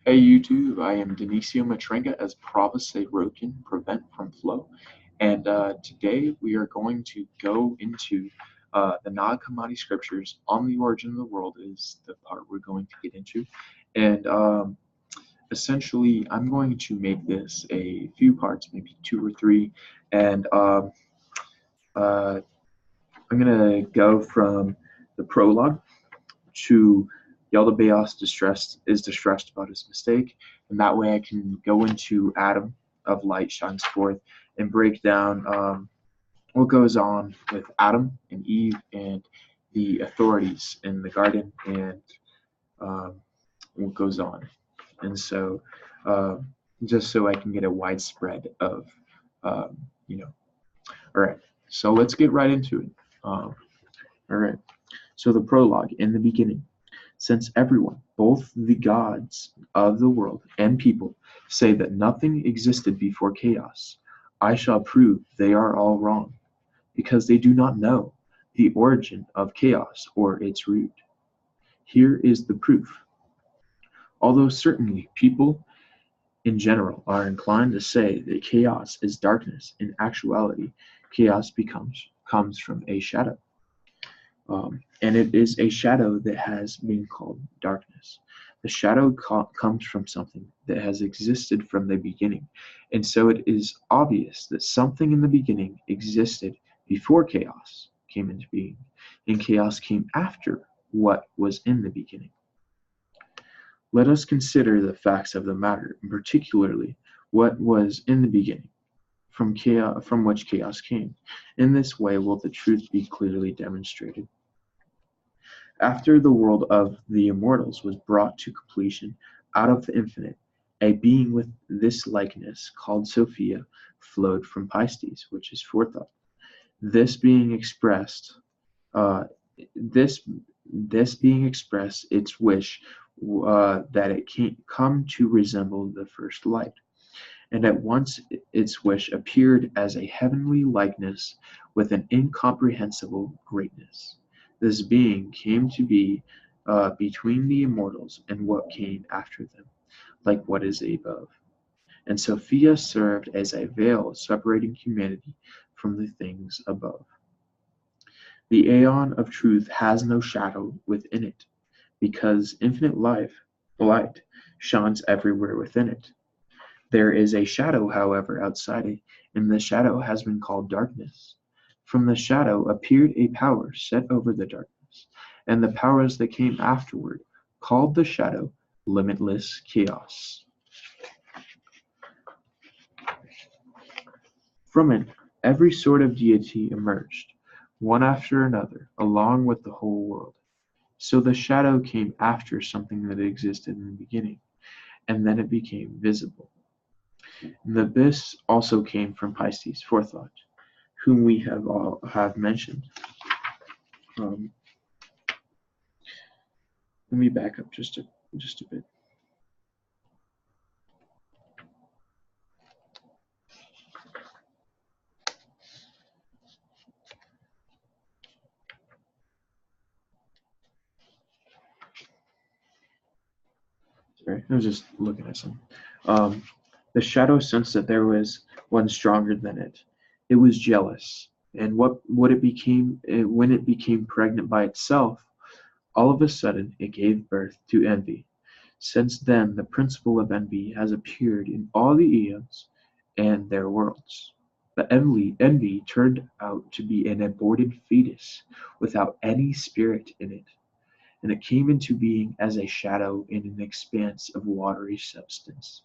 Hey YouTube, I am Denisio Matrenga as Provis Rokin, Prevent from Flow. And today we are going to go into the Nag Hammadi Scriptures on the origin of the world is the part we're going to get into. And essentially, I'm going to make this a few parts, maybe two or three. And uh, I'm going to go from the prologue to Yaldabaoth distressed about his mistake, and that way I can go into Adam of light shines forth and break down what goes on with Adam and Eve and the authorities in the garden and um, what goes on. And so, uh, just so I can get a widespread of, um, you know. All right, so let's get right into it. All right, so the prologue in the beginning. Since everyone, both the gods of the world and people, say that nothing existed before chaos, I shall prove they are all wrong, because they do not know the origin of chaos or its root. Here is the proof. Although certainly people in general are inclined to say that chaos is darkness, in actuality, chaos comes from a shadow. And it is a shadow that has been called darkness. The shadow comes from something that has existed from the beginning, and so it is obvious that something in the beginning existed before chaos came into being, and chaos came after what was in the beginning. Let us consider the facts of the matter, and particularly what was in the beginning, from which chaos came. In this way will the truth be clearly demonstrated. After the world of the immortals was brought to completion out of the infinite, a being with this likeness, called Sophia, flowed from Pisces, which is forethought. This being expressed, uh, this this being expressed, its wish that it come to resemble the first light, and at once its wish appeared as a heavenly likeness with an incomprehensible greatness. This being came to be between the immortals and what came after them, like what is above. And Sophia served as a veil separating humanity from the things above. The aeon of truth has no shadow within it, because infinite light, shines everywhere within it. There is a shadow, however, outside it, and the shadow has been called darkness. From the shadow appeared a power set over the darkness, and the powers that came afterward called the shadow limitless chaos. From it, every sort of deity emerged, one after another, along with the whole world. So the shadow came after something that existed in the beginning, and then it became visible. And the abyss also came from Pisces, forethought, whom we have mentioned. Um, Let me back up just a bit. Sorry, I was just looking at some. Um, the shadow sensed that there was one stronger than it. It was jealous, and what it became when it became pregnant by itself, all of a sudden it gave birth to envy. Since then, the principle of envy has appeared in all the eons and their worlds. But envy turned out to be an aborted fetus without any spirit in it, and it came into being as a shadow in an expanse of watery substance.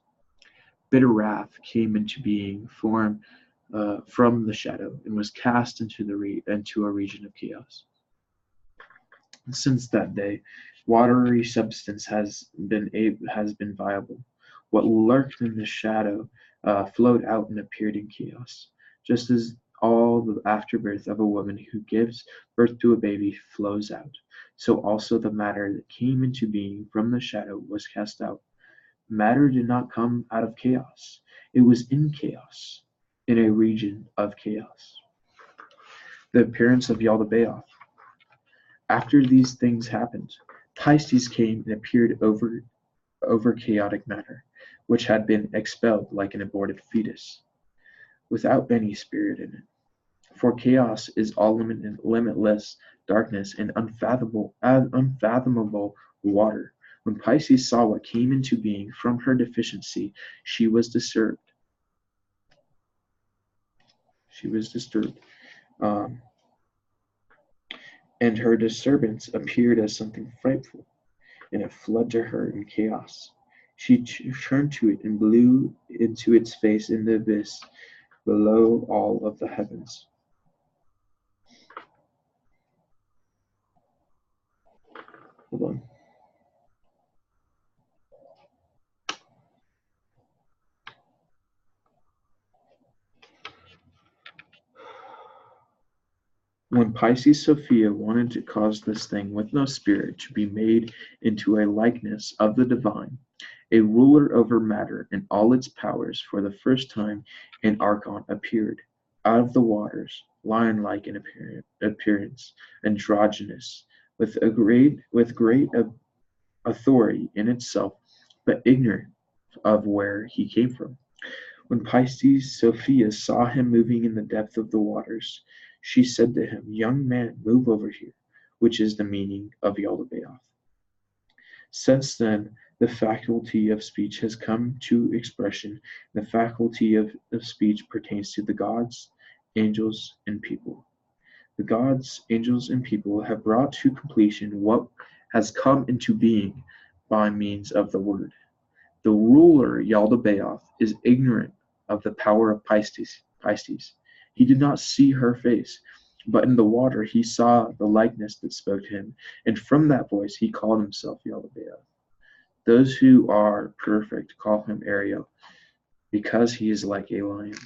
Bitter wrath came into being from the shadow and was cast into a region of chaos. Since that day, watery substance has been viable. What lurked in the shadow flowed out and appeared in chaos, just as all the afterbirth of a woman who gives birth to a baby flows out. So also the matter that came into being from the shadow was cast out. Matter did not come out of chaos; it was in chaos, in a region of chaos. The appearance of Yaldabaoth. After these things happened, Pisces came and appeared over over chaotic matter, which had been expelled like an aborted fetus, without any spirit in it. For chaos is all limitless darkness and unfathomable water. When Pisces saw what came into being from her deficiency, she was disturbed. She was disturbed. Um, and her disturbance appeared as something frightful, and it fled to her in chaos. She turned to it and blew into its face in the abyss below all of the heavens. Hold on. When Pisces Sophia wanted to cause this thing with no spirit to be made into a likeness of the divine, a ruler over matter and all its powers, for the first time an archon appeared out of the waters, lion-like in appearance, androgynous, with great authority in itself, but ignorant of where he came from. When Pisces Sophia saw him moving in the depth of the waters, she said to him, "Young man, move over here," which is the meaning of Yaldabaoth. Since then, the faculty of speech has come to expression. The faculty of speech pertains to the gods, angels, and people. The gods, angels, and people have brought to completion what has come into being by means of the word. The ruler Yaldabaoth is ignorant of the power of Pisces. He did not see her face, but in the water he saw the likeness that spoke to him, and from that voice he called himself Yaldabaoth. Those who are perfect call him Ariel, because he is like a lion.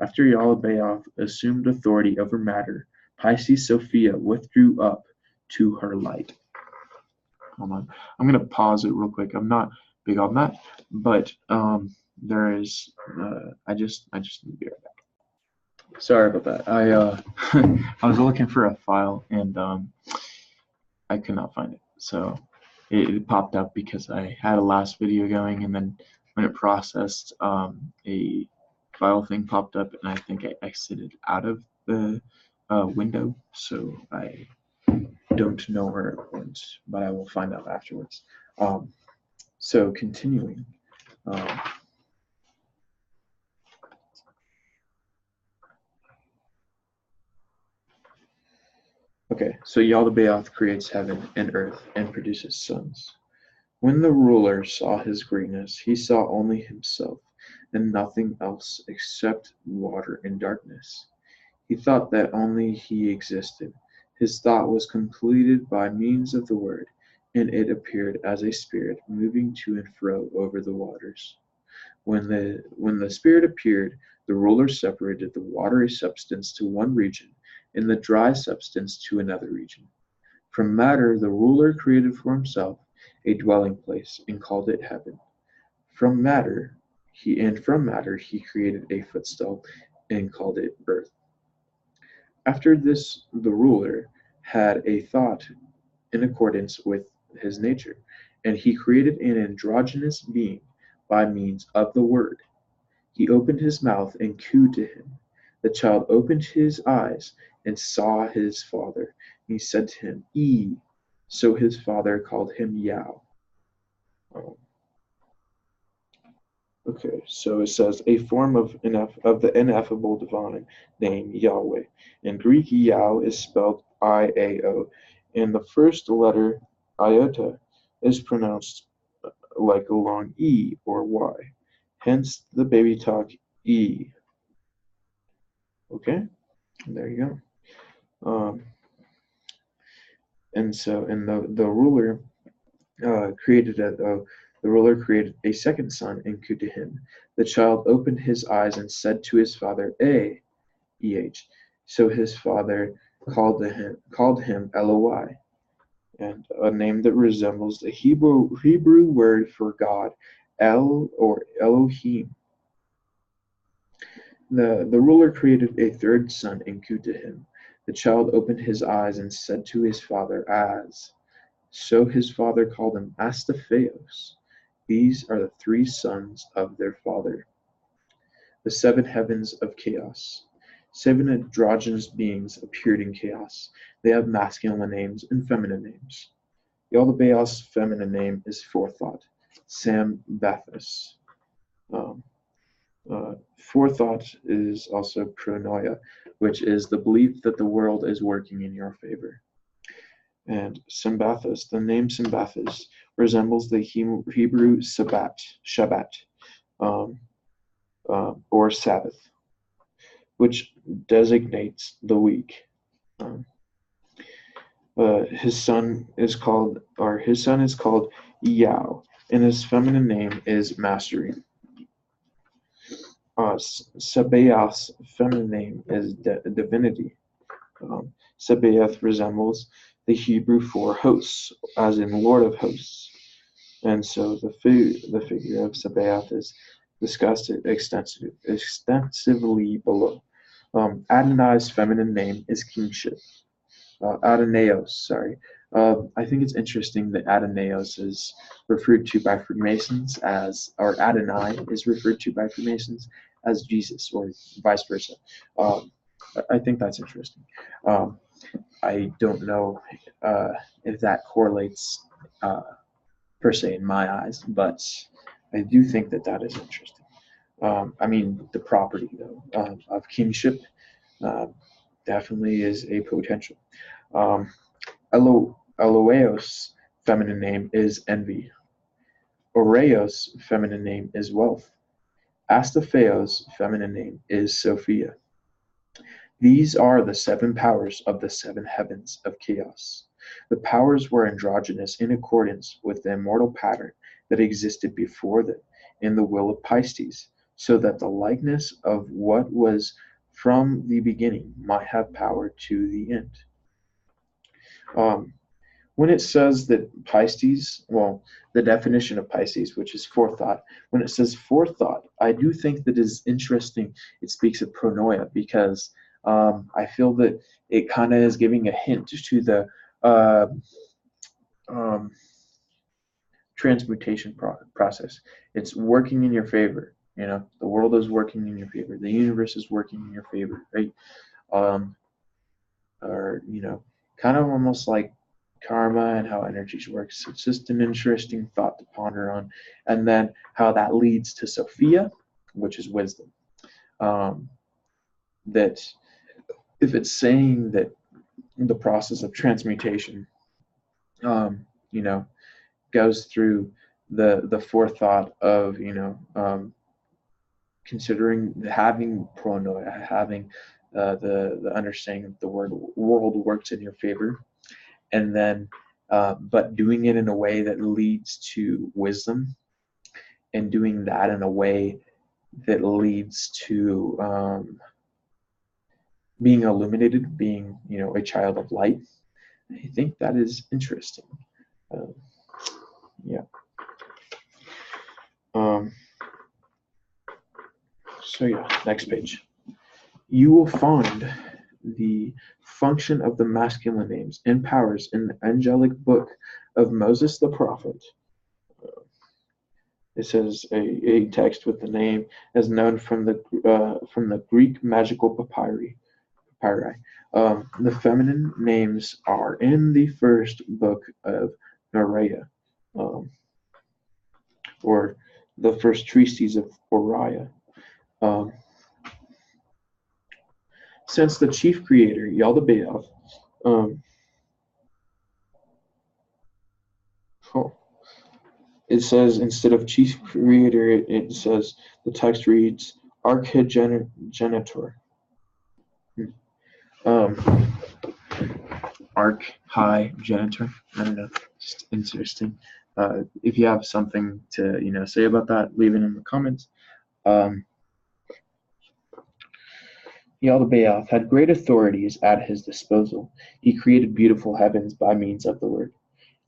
After Yaldabaoth assumed authority over matter, Pisces Sophia withdrew up to her light. Hold on. I'm going to pause it real quick. I'm not big on that, but there is, I just need to be right back. Sorry about that. I was looking for a file and I could not find it. So it popped up because I had a last video going, and then when it processed, a file thing popped up, and I think I exited out of the window, so I don't know where it went, but I will find out afterwards. So continuing. Okay, so Yaldabaoth creates heaven and earth and produces sons. When the ruler saw his greatness, he saw only himself and nothing else except water and darkness. He thought that only he existed. His thought was completed by means of the word, and it appeared as a spirit moving to and fro over the waters. When the spirit appeared, the ruler separated the watery substance to one region and the dry substance to another region. From matter, the ruler created for himself a dwelling place and called it heaven. From matter, he created a footstool and called it earth. After this, the ruler had a thought in accordance with his nature, and he created an androgynous being by means of the word. He opened his mouth and cooed to him. The child opened his eyes and saw his father. And he said to him, "E." So his father called him Yao. Okay, so it says a form of the ineffable divine name Yahweh. In Greek, Yao is spelled I-A-O, and the first letter iota is pronounced like a long E or Y. Hence the baby talk E. Okay, there you go. And the ruler created a second son and cooed to him. The child opened his eyes and said to his father, E-H. So his father called him Eloi, and a name that resembles the Hebrew word for God, El or Elohim. The ruler created a third son and cooed to him. The child opened his eyes and said to his father, Az. So his father called him Astaphaeus. These are the three sons of their father, the seven heavens of chaos. Seven androgynous beings appeared in chaos. They have masculine names and feminine names. Yaldabaoth's feminine name is Forethought, Sambathus. Um, Forethought is also pronoia, which is the belief that the world is working in your favor. And Sambathus, the name Sambathus, resembles the Hebrew Shabbat, um, or Sabbath, which designates the week. Um, his son is called Yao, and his feminine name is Mastery. Sabaoth's feminine name is Divinity. Sabaoth resembles the Hebrew for hosts, as in Lord of Hosts. And so the figure of Sabaoth is discussed extensively below. Adonai's feminine name is Kingship. Adonaios, sorry. I think it's interesting that Adonaios is referred to by Freemasons or Adonai is referred to by Freemasons as Jesus, or vice versa. I think that's interesting. I don't know if that correlates per se in my eyes, but I do think that is interesting. I mean, the property though of kingship definitely is a potential. Aloeos' feminine name is Envy. Oreos' feminine name is Wealth. Astaphaeus' feminine name is Sophia. These are the seven powers of the seven heavens of chaos. The powers were androgynous in accordance with the immortal pattern that existed before them in the will of Pisces, so that the likeness of what was from the beginning might have power to the end. When it says that Pisces, well, the definition of Pisces, which is forethought, when it says forethought, I do think that is interesting. It speaks of pronoia because I feel that it kind of is giving a hint to the um, transmutation process. It's working in your favor. You know, the world is working in your favor. The universe is working in your favor, right? Or, you know, kind of almost like karma and how energies works. It's just an interesting thought to ponder on. And then how that leads to Sophia, which is wisdom. That if it's saying that the process of transmutation, you know, goes through the forethought of, you know, considering having pronoia, having the understanding that the world works in your favor, and then but doing it in a way that leads to wisdom, and doing that in a way that leads to being illuminated, being, you know, a child of light. I think that is interesting. Yeah. So yeah, next page. You will find the function of the masculine names and powers in the angelic book of Moses the prophet. It says a text with the name as known from the Greek magical papyri. The feminine names are in the first book of Naraya, or the first treatise of Oriah. Since the chief creator, Yaldabaoth, it says instead of chief creator, it says the text reads archigenitor. Archigenitor. I don't know. Just interesting. If you have something to, you know, say about that, leave it in the comments. Yaldabaoth had great authorities at his disposal. He created beautiful heavens by means of the word,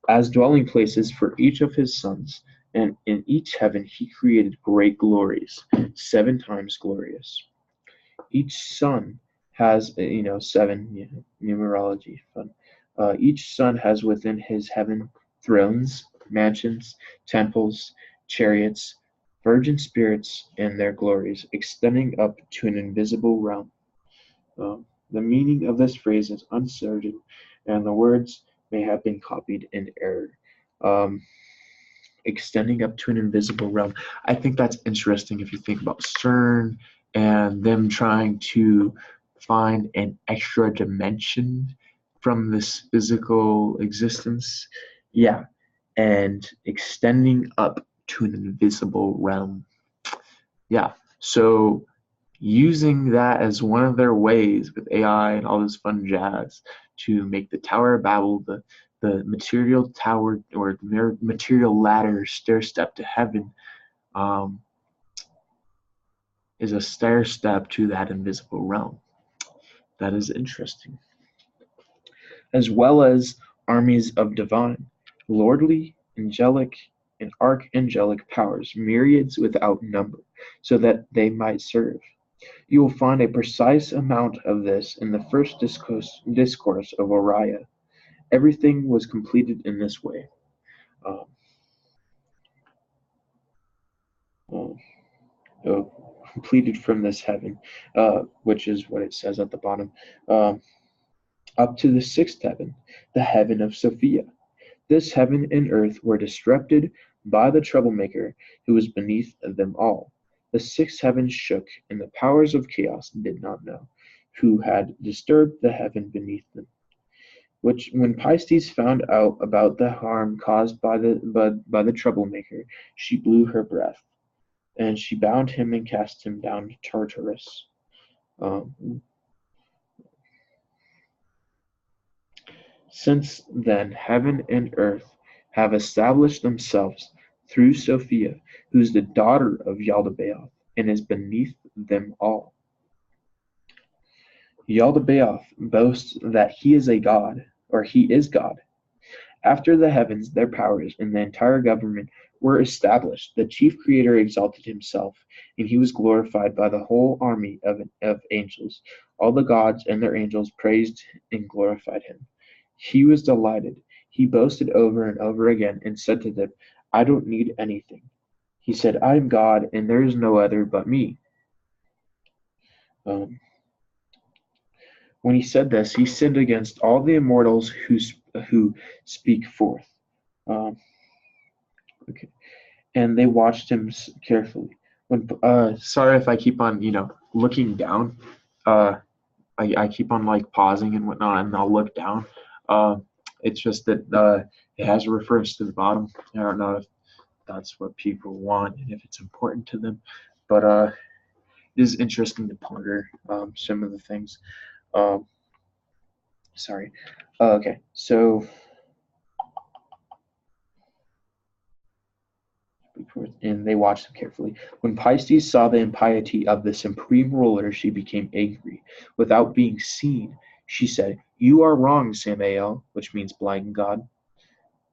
as dwelling places for each of his sons, and in each heaven he created great glories, 7 times glorious. Each son has, you know, 7, you know, numerology, fun. Each sun has within his heaven thrones, mansions, temples, chariots, virgin spirits, and their glories, extending up to an invisible realm. The meaning of this phrase is uncertain, and the words may have been copied in error. Um, Extending up to an invisible realm. I think that's interesting if you think about CERN and them trying to find an extra dimension from this physical existence. Yeah, and extending up to an invisible realm. Yeah, so using that as one of their ways with AI and all this fun jazz to make the Tower of Babel the material tower or the material ladder stair step to heaven, um, is a stair step to that invisible realm. That is interesting. As well as armies of divine, lordly, angelic, and archangelic powers, myriads without number, so that they might serve. You will find a precise amount of this in the first discourse of Uriah. Everything was completed in this way. Um, uh, Completed from this heaven, which is what it says at the bottom, um, up to the sixth heaven, the heaven of Sophia. This heaven and earth were disrupted by the troublemaker who was beneath them all. The sixth heaven shook, and the powers of chaos did not know who had disturbed the heaven beneath them. Which, when Pisces found out about the harm caused by the troublemaker, she blew her breath, and she bound him and cast him down to Tartarus. Um, since then, heaven and earth have established themselves through Sophia, who is the daughter of Yaldabaoth, and is beneath them all. Yaldabaoth boasts that he is a god, or he is God. After the heavens, their powers and the entire government were established. The chief creator exalted himself, and he was glorified by the whole army of angels. All the gods and their angels praised and glorified him. He was delighted. He boasted over and over again and said to them, I don't need anything. He said, I am God, and there is no other but me. Um, when he said this, he sinned against all the immortals who speak forth. Um, okay. And they watched him carefully. Sorry if I keep on, looking down. Uh, I keep on like pausing and whatnot, and I'll look down. Uh, it's just that it has a reference to the bottom. I don't know if that's what people want and if it's important to them, but it is interesting to ponder some of the things. Um, Sorry. Okay, so and they watched him carefully. When Pisces saw the impiety of the supreme ruler, she became angry. Without being seen, she said, You are wrong, Samael, which means blind god.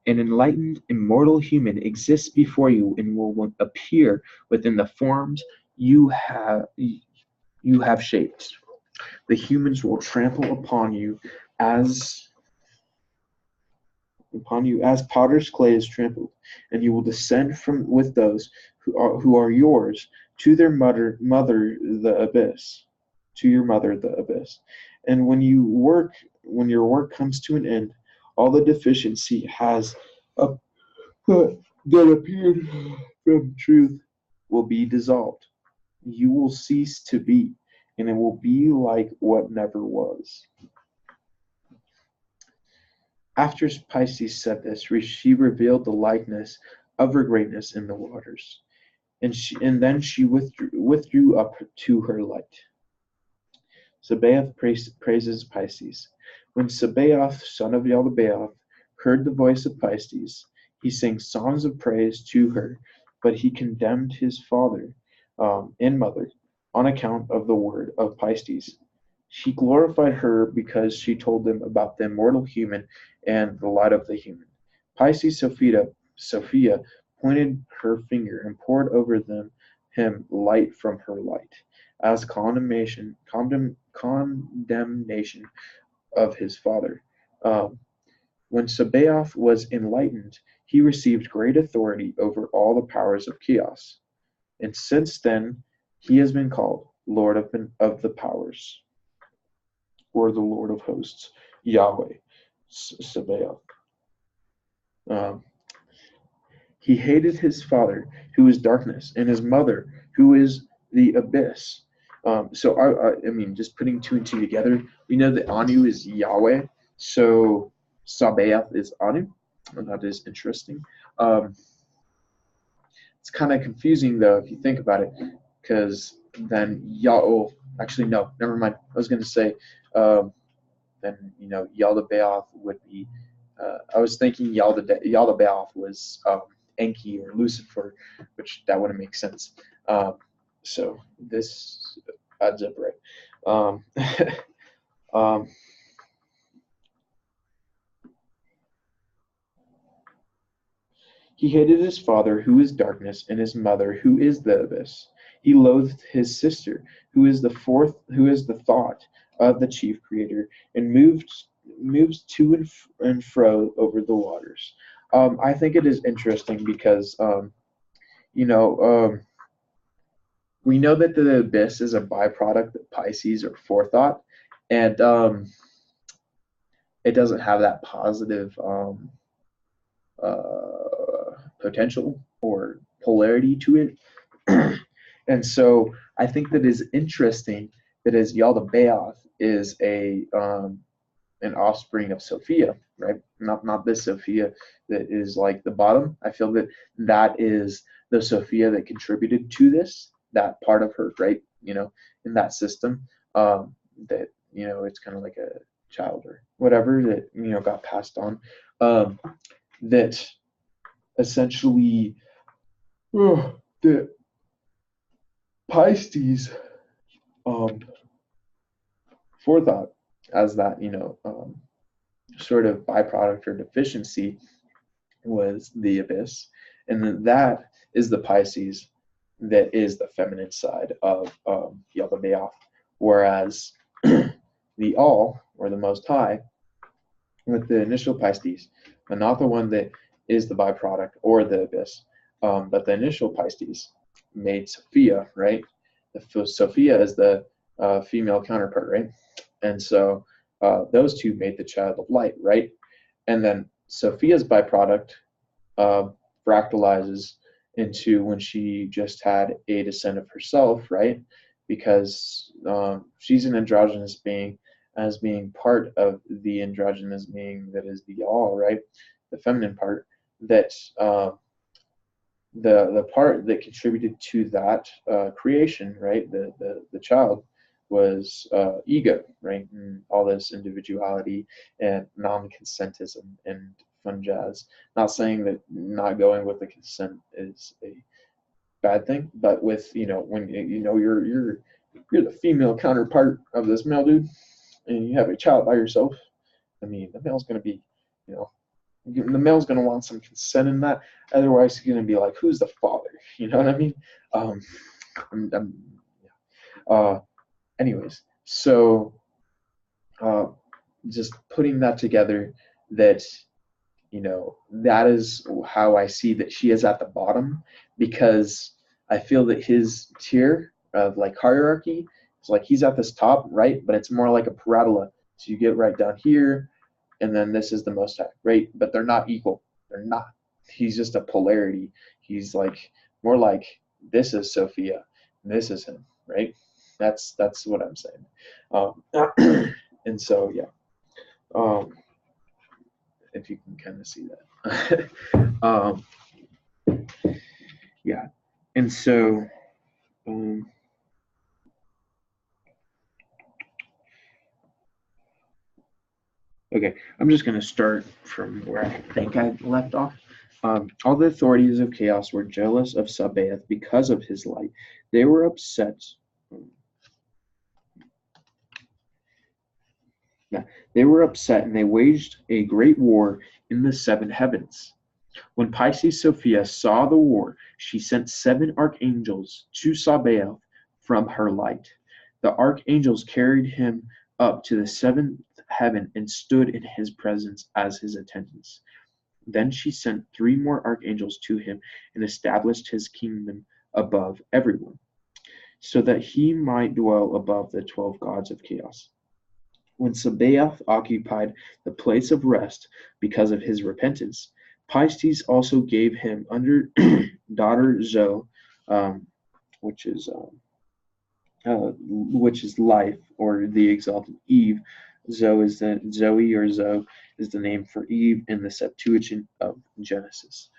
An enlightened, immortal human exists before you and will appear within the forms you have shaped. The humans will trample as upon you as potter's clay is trampled, and you will descend from with those who are yours to their mother the abyss, to your mother the abyss. And when your work comes to an end, all the deficiency has up, that appeared from truth will be dissolved. You will cease to be, and it will be like what never was. After Pisces said this, she revealed the likeness of her greatness in the waters, and then she withdrew up to her light. Sabaoth praises Pisces. When Sabaoth, son of Yaldabaoth, heard the voice of Pisces, he sang songs of praise to her, but he condemned his father and mother on account of the word of Pisces. She glorified her because she told them about the immortal human and the light of the human. Pisces Sophia pointed her finger and poured over him light from her light, as condemnation of his father. When Sabaoth was enlightened, he received great authority over all the powers of chaos, and since then he has been called Lord of the powers, or the Lord of hosts, Yahweh, Sabaoth. Um, he hated his father, who is darkness, and his mother, who is the abyss. So I mean, just putting two and two together, we know that Anu is Yahweh, so Sabaoth is Anu, and that is interesting. Um, it's kind of confusing though if you think about it, because then Yah. Actually, no, never mind. I was going to say, then Yaldabaoth would be. I was thinking Yaldabaoth was Enki or Lucifer, which that wouldn't make sense. So this adds up right. Um, um, he hated his father, who is darkness, and his mother, who is the abyss. He loathed his sister, who is the thought of the chief creator, and moves to and fro over the waters. I think it is interesting because you know we know that the abyss is a byproduct of Pisces or forethought, and it doesn't have that positive potential or polarity to it. And so I think that is interesting that as Yaldabaoth is a an offspring of Sophia, right? Not this Sophia that is like the bottom. I feel that that is the Sophia that contributed to this, that part of her, right? In that system, that it's kind of like a child or whatever that got passed on. That essentially, the Pisces forethought as that sort of byproduct or deficiency was the abyss, and then that is the Pisces that is the feminine side of Yaldabaoth, whereas the All or the Most High with the initial Pisces, and not the one that is the byproduct or the abyss, but the initial Pisces made Sophia, right? Sophia is the female counterpart, right? And so those two made the child of light, right? And then Sophia's byproduct fractalizes into when she just had a descent of herself, right? Because she's an androgynous being, as being part of the androgynous being that is the all, right? The feminine part that the part that contributed to that creation, right? The child was ego, right? And all this individuality and non-consentism and fun jazz. Not saying that not going with the consent is a bad thing, but with when you're the female counterpart of this male dude, and you have a child by yourself. I mean, the male's going to be, you know, the male's going to want some consent in that. Otherwise, he's going to be like, "Who's the father?" You know what I mean? Um, yeah. Anyways, so just putting that together, that that is how I see that she is at the bottom, because I feel that his tier of like hierarchy is like he's at this top, right? But it's more like a parabola. So you get right down here, and then this is the Most High, right? But they're not equal. They're not. He's just a polarity. He's like more like this is Sophia, and this is him, right? That's what I'm saying. And so yeah, if you can kind of see that. Yeah, and so okay, I'm just going to start from where I think I left off. All the authorities of chaos were jealous of Sabaoth because of his light. They were upset. Yeah, they were upset, and they waged a great war in the seven heavens. When Pisces Sophia saw the war, she sent 7 archangels to Sabaoth from her light. The archangels carried him up to the 7th heaven and stood in his presence as his attendants. Then she sent 3 more archangels to him and established his kingdom above everyone, so that he might dwell above the 12 gods of chaos. When Sabaoth occupied the place of rest because of his repentance, Pisces also gave him under daughter Zoe, um, which is life, or the exalted Eve. Zoe or Zoe is the name for Eve in the Septuagint of Genesis.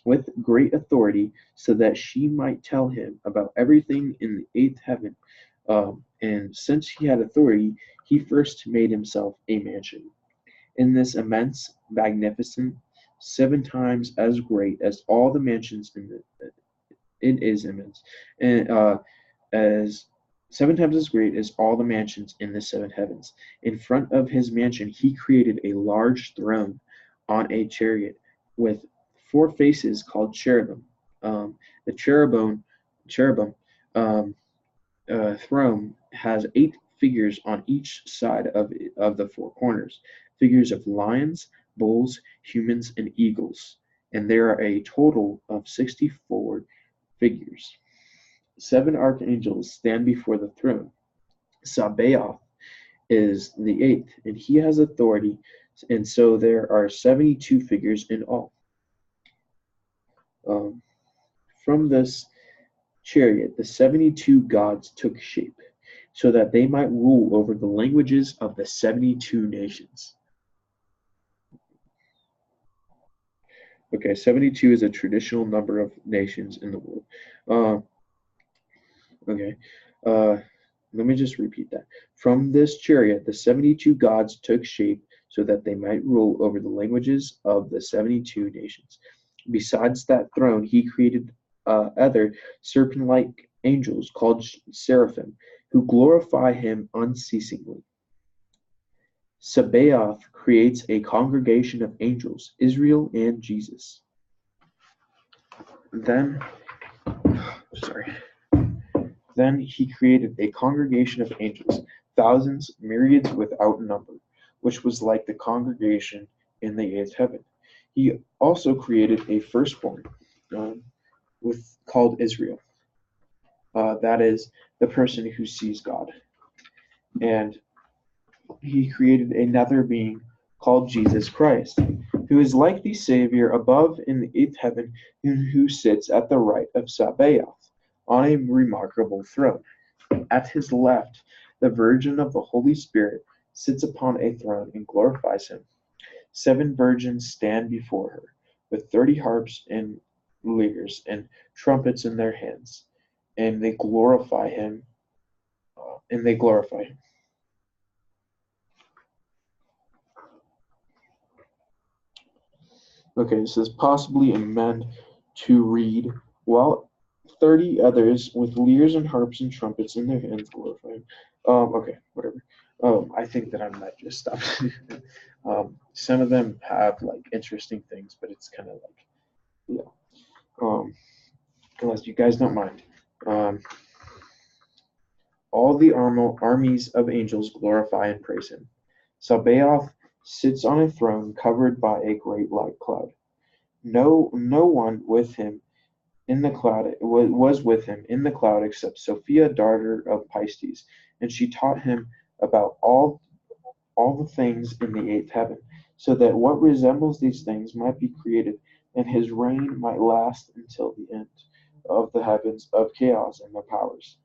With great authority, so that she might tell him about everything in the eighth heaven. And since he had authority, he first made himself a mansion. In this immense, magnificent, 7 times as great as all the mansions in the it is immense, and as 7 times as great as all the mansions in the 7 heavens. In front of his mansion, he created a large throne on a chariot with 4 faces called cherubim. The cherubim um, throne has 8 figures on each side of the 4 corners, figures of lions, bulls, humans, and eagles, and there are a total of 64 figures. 7 archangels stand before the throne. Sabaoth is the 8th, and he has authority, and so there are 72 figures in all. From this chariot, the 72 gods took shape, so that they might rule over the languages of the 72 nations. Okay, 72 is a traditional number of nations in the world. Let me just repeat that. From this chariot, the 72 gods took shape so that they might rule over the languages of the 72 nations. Besides that throne, he created other serpent-like angels called seraphim, who glorify him unceasingly. Sabaoth creates a congregation of angels, Israel and Jesus. Then he created a congregation of angels, thousands, myriads without number, which was like the congregation in the 8th heaven. He also created a firstborn, called Israel. That is the person who sees God. And he created another being called Jesus Christ, who is like the Savior above in the 8th heaven, and who sits at the right of Sabaoth on a remarkable throne. At his left, the Virgin of the Holy Spirit sits upon a throne and glorifies him. 7 virgins stand before her, with 30 harps and lyres and trumpets in their hands, and they glorify him. Okay, it says possibly a man to read, while 30 others with lyres and harps and trumpets in their hands glorify him. Okay, whatever. I think that I might just stop. Some of them have like interesting things, but it's kind of like, unless you guys don't mind. All the armies of angels glorify and praise him. Sabaoth sits on a throne covered by a great light cloud. No one with him in the cloud was with him in the cloud except Sophia, daughter of Pisces, and she taught him about all the things in the 8th heaven, so that what resembles these things might be created, and his reign might last until the end of the heavens of chaos and their powers.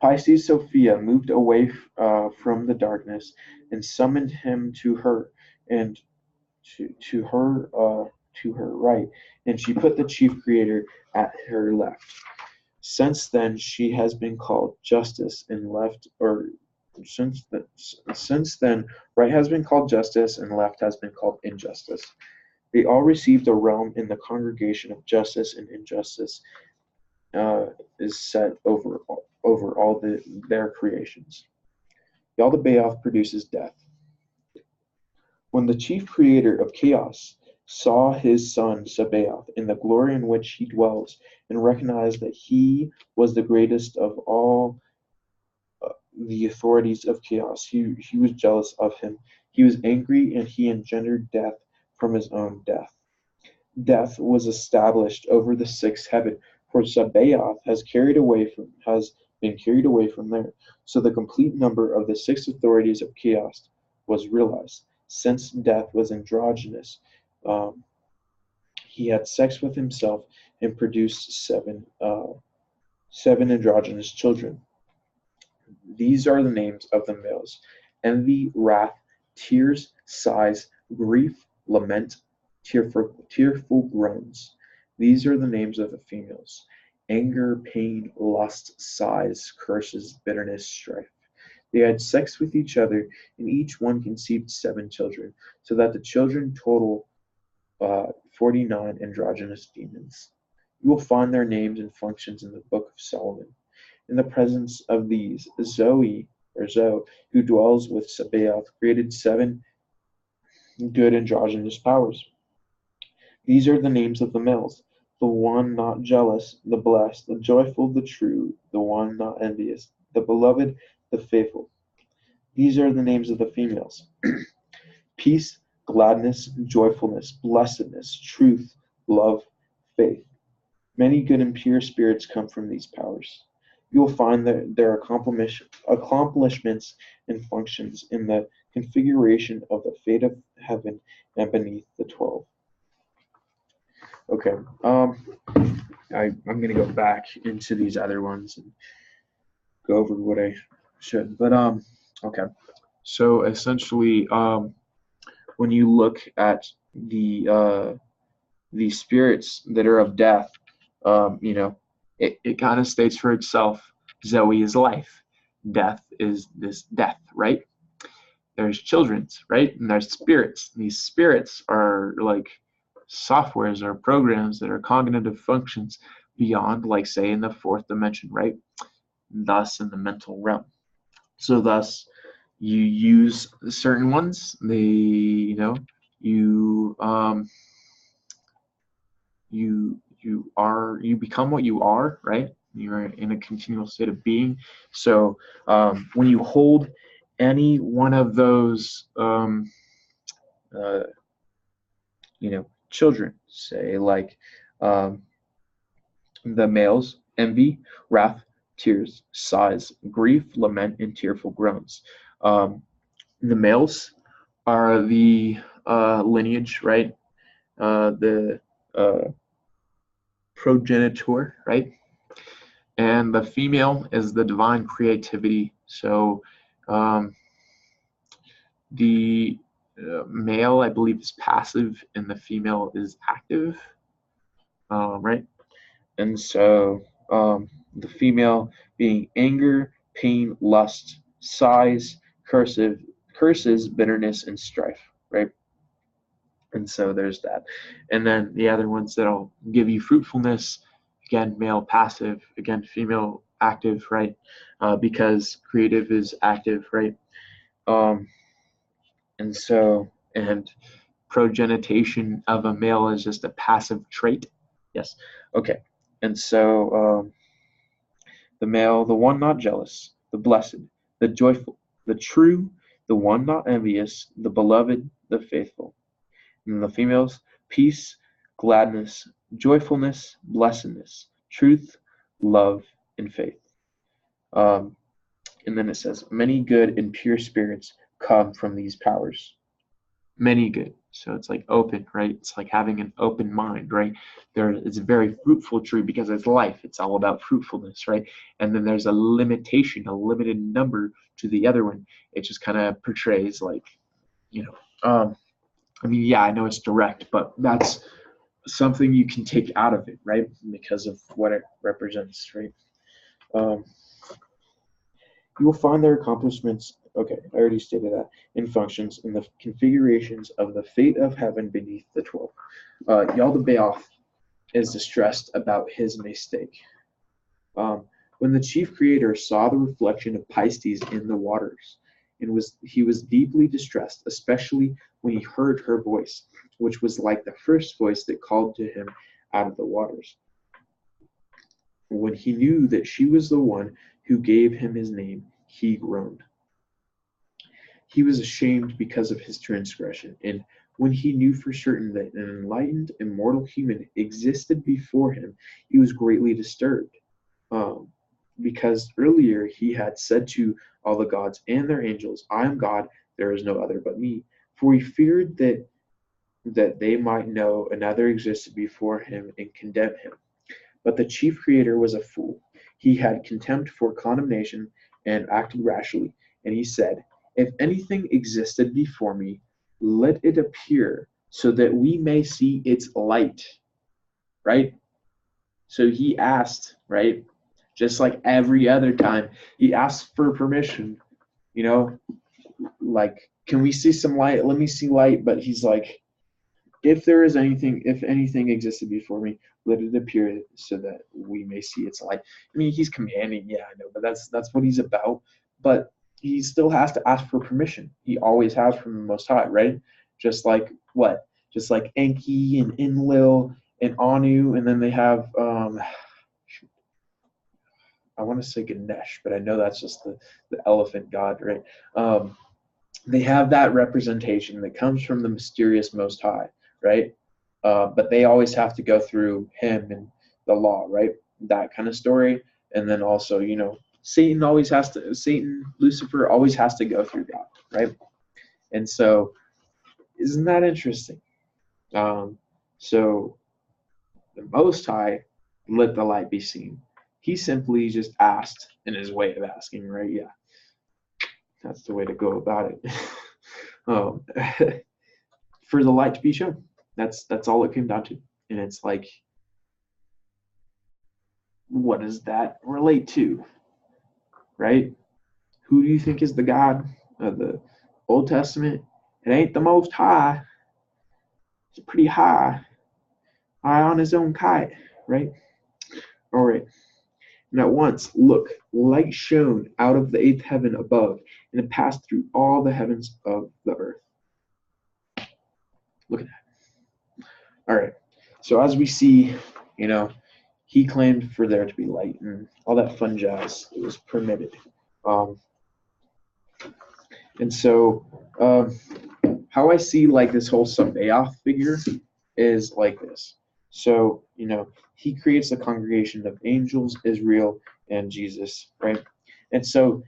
Pisces Sophia moved away from the darkness and summoned him to her, and to her right, and she put the chief creator at her left. Since then, she has been called justice, and since then, right has been called justice, and left has been called injustice. They all received a realm in the congregation of justice, and injustice is set over all their creations. Yaldabaoth produces death. When the chief creator of chaos saw his son Sabaoth in the glory in which he dwells, and recognized that he was the greatest of all the authorities of chaos. He was jealous of him. He was angry, and he engendered death from his own death. Death was established over the sixth heaven, for Sabaoth has been carried away from there. So the complete number of the six authorities of chaos was realized. Since death was androgynous, um, he had sex with himself and produced seven androgynous children. These are the names of the males: envy, wrath, tears, sighs, grief, lament, tearful groans. These are the names of the females: anger, pain, lust, sighs, curses, bitterness, strife. They had sex with each other, and each one conceived seven children, so that the children total 49 androgynous demons. You will find their names and functions in the Book of Solomon. In the presence of these, Zoe, who dwells with Sabaoth, created seven good androgynous powers. These are the names of the males: the one not jealous, the blessed, the joyful, the true, the one not envious, the beloved, the faithful. These are the names of the females: peace, gladness, joyfulness, blessedness, truth, love, faith. Many good and pure spirits come from these powers. You will find their accomplishments and functions in the configuration of the fate of heaven and beneath the 12. Okay, I'm going to go back into these other ones and go over what I should. But okay. So essentially, when you look at the spirits that are of death, you know, it kind of states for itself. Zoe is life. Death is this death, right? There's children's, right? And there's spirits. These spirits are like softwares or programs that are cognitive functions beyond, like, say, in the fourth dimension, right? Thus, in the mental realm. So, thus, you use certain ones. You you become what you are, right? You're in a continual state of being. So when you hold any one of those uh, children, say, like, um, the males: envy, wrath, tears, sighs, grief, lament, and tearful groans. um, the males are the lineage, right? The progenitor, right? And the female is the divine creativity. So um, the male, I believe, is passive, and the female is active, right? And so the female being anger, pain, lust, sighs, curses, bitterness, and strife, right? And so there's that. And then the other ones that'll give you fruitfulness, again, male passive, again, female active, right? Because creative is active, right? Um, and progenitation of a male is just a passive trait. Yes. Okay. And so the male, the one not jealous, the blessed, the joyful, the true, the one not envious, the beloved, the faithful. And the females: peace, gladness, joyfulness, blessedness, truth, love, and faith. Um, and then it says, many good and pure spirits come from these powers. Many good. So it's like open, right? It's like having an open mind, right? It's a very fruitful tree because it's life. It's all about fruitfulness, right? And then there's a limitation, a limited number to the other one. It just kind of portrays, like, you know, I mean, yeah, I know it's direct, but that's something you can take out of it, right? Because of what it represents, right? Um, you will find their accomplishments, okay, I already stated that, in functions in the configurations of the fate of heaven beneath the 12. Yaldabaoth is distressed about his mistake. Um, when the chief creator saw the reflection of Pisces in the waters, he was deeply distressed, especially when he heard her voice, which was like the first voice that called to him out of the waters. When he knew that she was the one who gave him his name, he groaned. He was ashamed because of his transgression, and when he knew for certain that an enlightened, immortal human existed before him, he was greatly disturbed. Um, because earlier he had said to all the gods and their angels, I am God, there is no other but me. For he feared that they might know another existed before him and condemn him. But the chief creator was a fool. He had contempt for condemnation and acted rashly. And he said, if anything existed before me, let it appear so that we may see its light. Right? So he asked, right? Just like every other time, he asked for permission, you know, like, can we see some light? Let me see light. But he's like, if anything existed before me, let it appear so that we may see its light. I mean, he's commanding, yeah, I know, but that's what he's about. But he still has to ask for permission. He always has from the Most High, right? Just like what? Just like Enki and Enlil and Anu, and then they have I want to say Ganesh, but I know that's just the elephant god, right? They have that representation that comes from the mysterious Most High, right? But they always have to go through him and the law, right? That kind of story. And then also, Satan, Lucifer always has to go through God, right? And so, isn't that interesting? So, the Most High, let the light be seen. He simply just asked in his way of asking, right? Yeah, that's the way to go about it. For the light to be shown. That's all it came down to. And it's like, what does that relate to? Right? Who do you think is the God of the Old Testament? It ain't the Most High. It's pretty high on his own kite, right? All right. And at once, look, light shone out of the eighth heaven above, and it passed through all the heavens of the earth. Look at that. All right. So as we see, he claimed for there to be light and all that fun jazz. It was permitted. And so how I see like this whole Sabaoth figure is like this. So, he creates a congregation of angels, Israel, and Jesus, right? And so,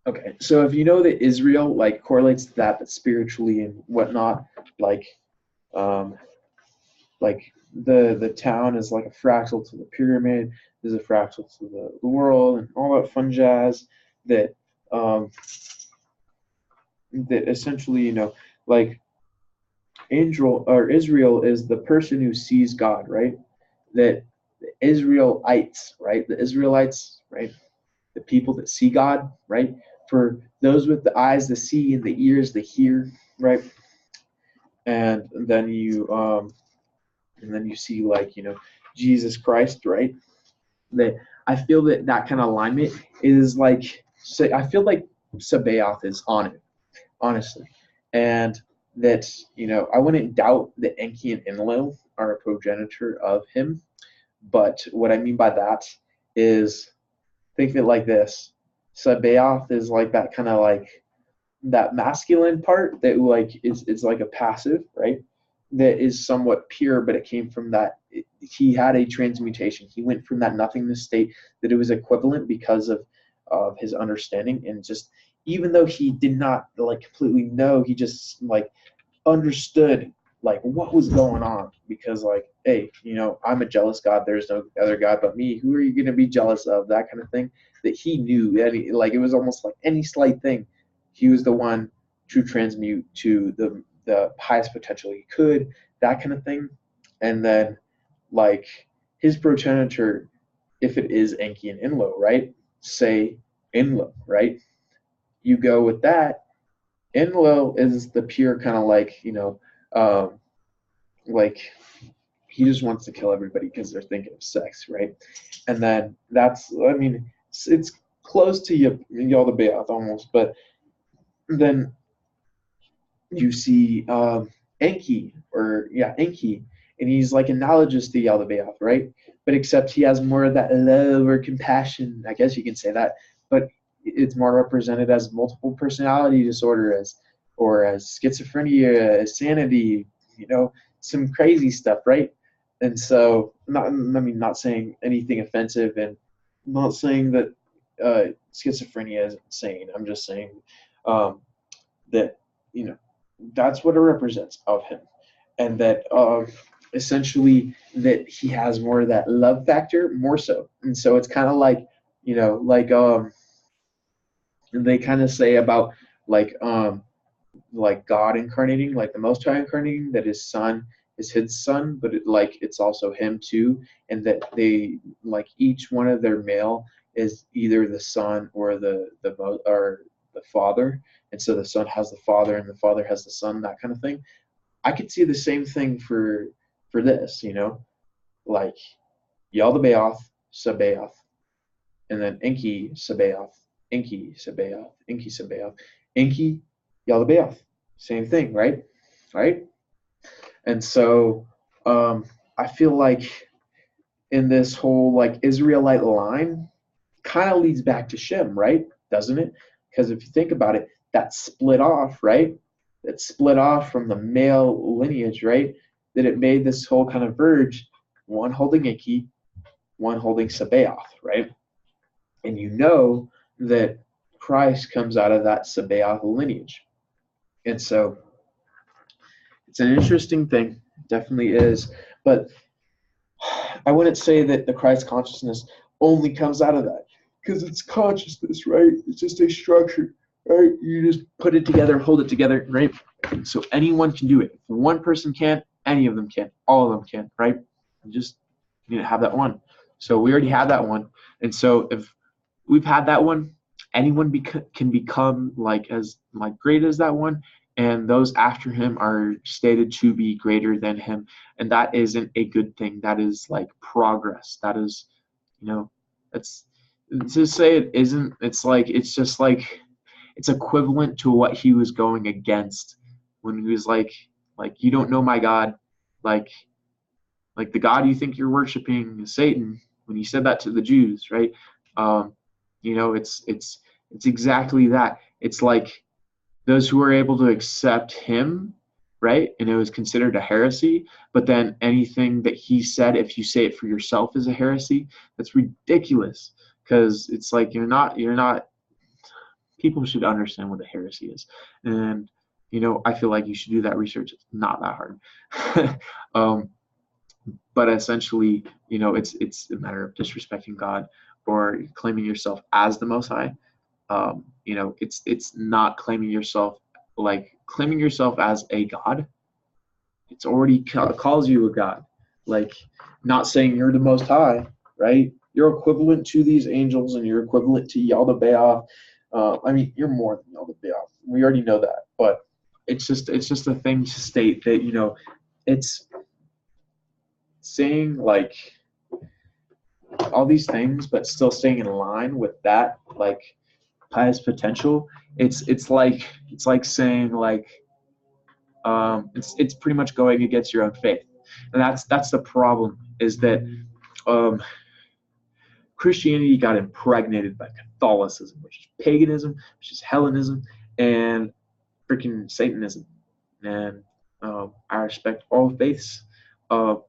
okay, so if you know that Israel like correlates to that, but spiritually and whatnot, like the town is like a fractal to the pyramid, is a fractal to the world, and all that fun jazz that that essentially, like Angel or Israel is the person who sees God, right? That the Israelites, right? The Israelites, right? The people that see God, right? For those with the eyes to see and the ears to hear, right? And then you see like, Jesus Christ, right? That I feel that kind of alignment is like, I feel like Sabaoth is on it, honestly. And that, I wouldn't doubt that Enki and Enlil are a progenitor of him. But what I mean by that is, think of it like this. Sabaoth is like that kind of like that masculine part that like is like a passive, right? That is somewhat pure, but it came from that. He had a transmutation. He went from that nothingness state that it was equivalent because of his understanding, and just even though he did not like completely know, he just like understood like what was going on, because like, hey, I'm a jealous God, there's no other God but me, who are you going to be jealous of, that kind of thing. That he knew that like it was almost like any slight thing, he was the one to transmute to the highest potential he could, that kind of thing. And then like his progenitor, if it is Enki and Enlil, right, say Enlil, right, you go with that. Enlil is the pure kind of like, like he just wants to kill everybody because they're thinking of sex, right? And then it's close to Yaldabaoth almost, but then you see Enki, Enki, and he's like analogous to Yaldabaoth, right? But except he has more of that love or compassion, I guess you can say that, but it's more represented as multiple personality disorder, as schizophrenia, as sanity, some crazy stuff, right? And so, not saying anything offensive, and not saying that schizophrenia is insane. I'm just saying that that's what it represents of him, and that essentially that he has more of that love factor, more so. And so it's kind of like they kind of say about like God incarnating, like the Most High incarnating, that his son is his son, but it's also him too, and that they like each one of their male is either the son or the father, and so the son has the father and the father has the son, that kind of thing. I could see the same thing for this, like Yaldabaoth, Sabaoth, and then Enki, Sabaoth, Enki, Sabaoth, Enki, Sabaoth, Enki, Yaldabaoth. Same thing, right? Right? And so I feel like in this whole like Israelite line kind of leads back to Shem, right? Doesn't it? Because if you think about it, that split off, right? That split off from the male lineage, right? That it made this whole kind of verge, one holding Enki, one holding Sabaoth, right? And that Christ comes out of that Sabaoth lineage. And so it's an interesting thing, definitely is. But I wouldn't say that the Christ consciousness only comes out of that, because it's consciousness, right? It's just a structure, right? You just put it together, hold it together, right? So anyone can do it. If one person can, any of them can, all of them can, right? You just need to have that one. So we already have that one. And so if we've had that one, anyone can become as great as that one, and those after him are stated to be greater than him, and that isn't a good thing. That is like progress. That is, it's to say it isn't. It's just like it's equivalent to what he was going against when he was like you don't know my God, like the God you think you're worshiping is Satan. When he said that to the Jews, right? It's exactly that. It's like those who were able to accept him, right? And it was considered a heresy. But then anything that he said, if you say it for yourself, is a heresy. That's ridiculous, because it's like you're not. People should understand what a heresy is, and I feel like you should do that research. It's not that hard. But essentially, it's a matter of disrespecting God or claiming yourself as the Most High. It's not claiming yourself as a God. It's already calls you a God. Like, not saying you're the Most High, right? You're equivalent to these angels, and you're equivalent to Yaldabaoth. You're more than Yaldabaoth. We already know that, but it's just a thing to state that it's saying like all these things, but still staying in line with that highest potential. It's like saying it's pretty much going against your own faith, and that's the problem, is that Christianity got impregnated by Catholicism, which is paganism, which is Hellenism, and freaking Satanism. And I respect all faiths, but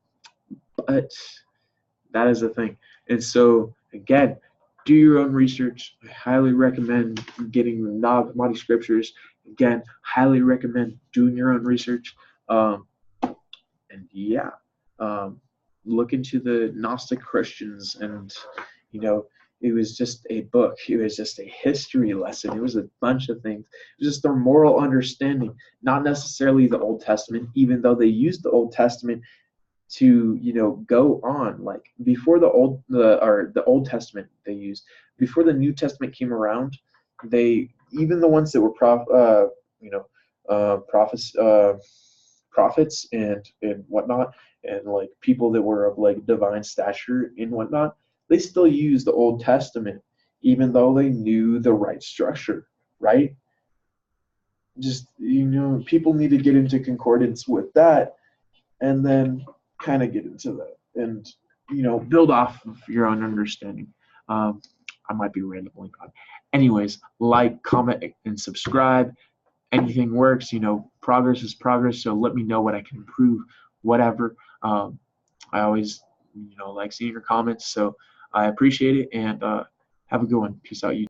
that is the thing. And so again, do your own research. I highly recommend getting the Nag Hammadi Scriptures. Again, highly recommend doing your own research. Look into the Gnostic Christians, and it was just a book. It was just a history lesson. It was a bunch of things. It was just their moral understanding, not necessarily the Old Testament, even though they used the Old Testament to go on. Like before the Old Testament they used, before the New Testament came around, even the ones that were prophets and whatnot, and like people that were of like divine stature and whatnot, they still used the Old Testament, even though they knew the right structure, right? Just people need to get into concordance with that, and then kind of get into that and build off of your own understanding. I might be rambling on. Anyways, like, comment, and subscribe. Anything works. Progress is progress. So let me know what I can improve, whatever. I always, like seeing your comments. So I appreciate it, and have a good one. Peace out, you.